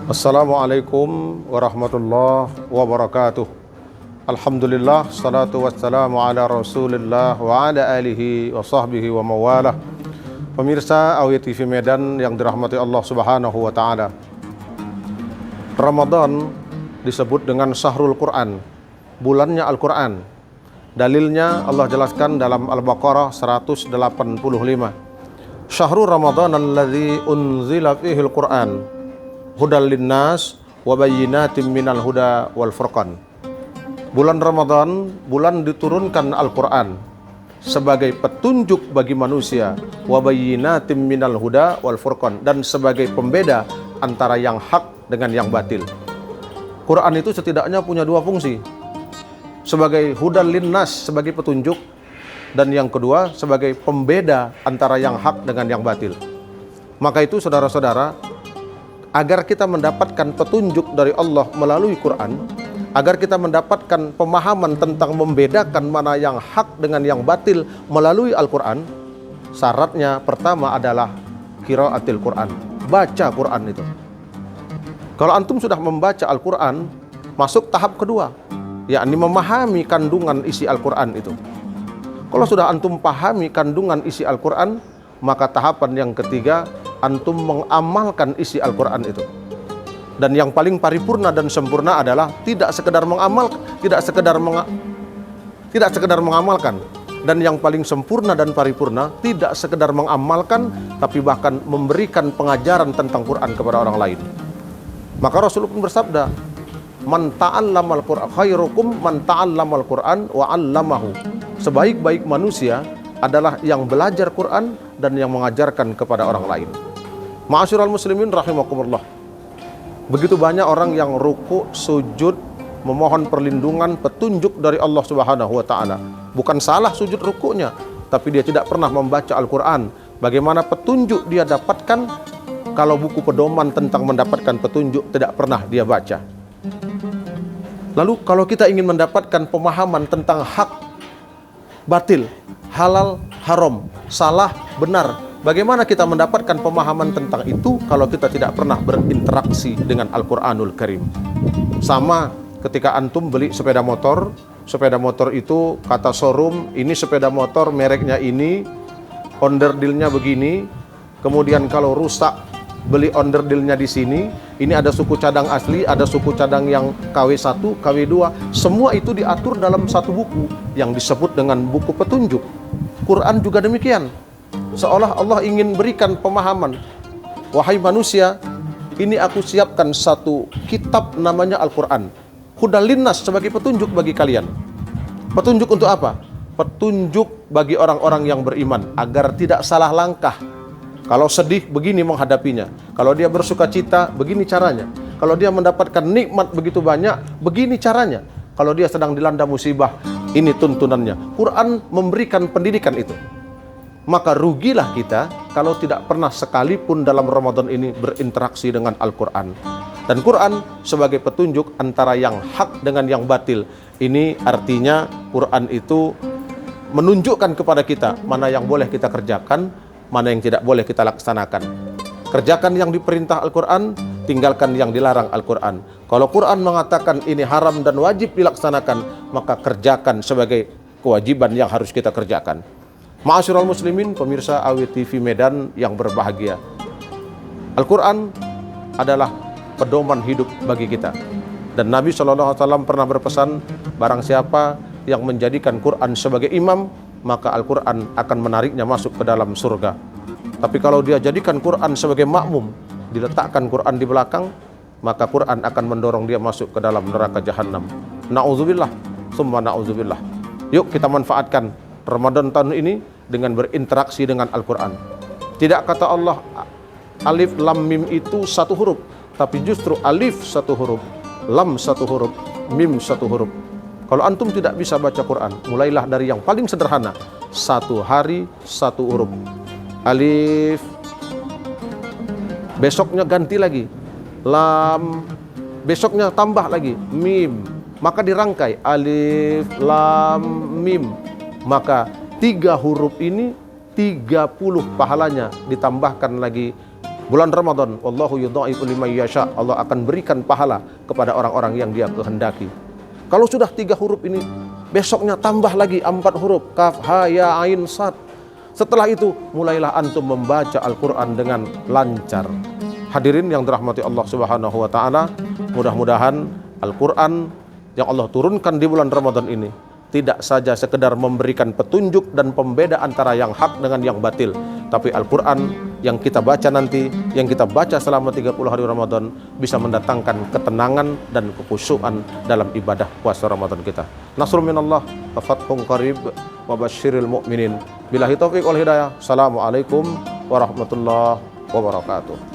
Assalamualaikum warahmatullahi wabarakatuh. Alhamdulillah, salatu wassalamu ala rasulillah wa ala alihi wa sahbihi wa mawalah. Pemirsa AWI TV Medan yang dirahmati Allah subhanahu wa ta'ala, Ramadan disebut dengan Syahrul Quran, bulannya Al-Quran. Dalilnya Allah jelaskan dalam Al-Baqarah 185. Syahrul Ramadan alladzi unzila fihi al-Quran hudal linnas wa bayyinatin minal huda wal furqan. Bulan Ramadan, bulan diturunkan Al-Quran sebagai petunjuk bagi manusia, wa bayyinatin minal huda wal furqan, dan sebagai pembeda antara yang hak dengan yang batil. Quran itu setidaknya punya dua fungsi. Sebagai hudal linnas, sebagai petunjuk, dan yang kedua sebagai pembeda antara yang hak dengan yang batil. Maka itu saudara-saudara, agar kita mendapatkan petunjuk dari Allah melalui Quran, agar kita mendapatkan pemahaman tentang membedakan mana yang hak dengan yang batil melalui Al-Quran, syaratnya pertama adalah qiraatil Quran, baca Quran itu. Kalau antum sudah membaca Al-Quran, masuk tahap kedua, yakni memahami kandungan isi Al-Quran itu. Kalau sudah antum pahami kandungan isi Al-Quran, maka tahapan yang ketiga, antum mengamalkan isi Al-Quran itu. Dan yang paling paripurna dan sempurna adalah tidak sekedar mengamalkan. Dan yang paling sempurna dan paripurna, tidak sekedar mengamalkan, tapi bahkan memberikan pengajaran tentang Quran kepada orang lain. Maka Rasulullah pun bersabda, man ta'allamal Qur'an khairukum man ta'allamal Qur'an wa 'allamahu. Sebaik-baik manusia adalah yang belajar Quran dan yang mengajarkan kepada orang lain. Ma'asyiral muslimin rahimakumullah. Begitu banyak orang yang ruku, sujud, memohon perlindungan, petunjuk dari Allah Subhanahu wa taala. Bukan salah sujud rukunya, tapi dia tidak pernah membaca Al-Qur'an. Bagaimana petunjuk dia dapatkan kalau buku pedoman tentang mendapatkan petunjuk tidak pernah dia baca? Lalu kalau kita ingin mendapatkan pemahaman tentang hak, batil, halal, haram, salah, benar, bagaimana kita mendapatkan pemahaman tentang itu kalau kita tidak pernah berinteraksi dengan Al-Quranul Karim? Sama ketika antum beli sepeda motor itu kata showroom, ini sepeda motor mereknya ini, onderdilnya begini, kemudian kalau rusak beli onderdilnya di sini, ini ada suku cadang asli, ada suku cadang yang KW1, KW2, semua itu diatur dalam satu buku yang disebut dengan buku petunjuk. Quran juga demikian. Seolah Allah ingin berikan pemahaman, wahai manusia, ini aku siapkan satu kitab namanya Al-Quran, hudal linnas, sebagai petunjuk bagi kalian. Petunjuk untuk apa? Petunjuk bagi orang-orang yang beriman agar tidak salah langkah. Kalau sedih, begini menghadapinya. Kalau dia bersuka cita, begini caranya. Kalau dia mendapatkan nikmat begitu banyak, begini caranya. Kalau dia sedang dilanda musibah, ini tuntunannya. Quran memberikan pendidikan itu. Maka rugilah kita kalau tidak pernah sekalipun dalam Ramadan ini berinteraksi dengan Al-Quran. Dan Quran sebagai petunjuk antara yang hak dengan yang batil. Ini artinya Quran itu menunjukkan kepada kita mana yang boleh kita kerjakan, mana yang tidak boleh kita laksanakan. Kerjakan yang diperintah Al-Quran, tinggalkan yang dilarang Al-Quran. Kalau Quran mengatakan ini haram dan wajib dilaksanakan, maka kerjakan sebagai kewajiban yang harus kita kerjakan. Ma'asyiral muslimin, pemirsa AWI TV Medan yang berbahagia, Al-Quran adalah pedoman hidup bagi kita. Dan Nabi SAW pernah berpesan, barang siapa yang menjadikan Quran sebagai imam, maka Al-Quran akan menariknya masuk ke dalam surga. Tapi kalau dia jadikan Quran sebagai makmum, diletakkan Quran di belakang, maka Quran akan mendorong dia masuk ke dalam neraka jahanam. Na'udzubillah, summa na'udzubillah. Yuk kita manfaatkan Ramadan tahun ini dengan berinteraksi dengan Al-Quran. Tidak kata Allah alif lam mim itu satu huruf, tapi justru alif satu huruf, lam satu huruf, mim satu huruf. Kalau antum tidak bisa baca Quran, mulailah dari yang paling sederhana. Satu hari, satu huruf. Alif. Besoknya ganti lagi. Lam. Besoknya tambah lagi. Mim. Maka dirangkai. Alif, lam, mim. Maka 3 huruf ini 30 pahalanya, ditambahkan lagi Bulan Ramadan, wallahu yudha'ifu liman yasha, Allah akan berikan pahala kepada orang-orang yang Dia kehendaki. Kalau sudah 3 huruf ini, besoknya tambah lagi 4 huruf, kaf, ha, ya, ain, sad. Setelah itu mulailah antum membaca Al-Quran dengan lancar. Hadirin yang dirahmati Allah Subhanahu wa taala, mudah-mudahan Al-Quran yang Allah turunkan di bulan Ramadan ini tidak saja sekedar memberikan petunjuk dan pembeda antara yang hak dengan yang batil, tapi Al-Quran yang kita baca nanti, yang kita baca selama 30 hari Ramadan bisa mendatangkan ketenangan dan kekhusyuan dalam ibadah puasa Ramadan kita. Nasrul minallah wa fathun qarib wa basyiril mu'minin. Billahi taufiq wal hidayah. Assalamualaikum warahmatullahi wabarakatuh.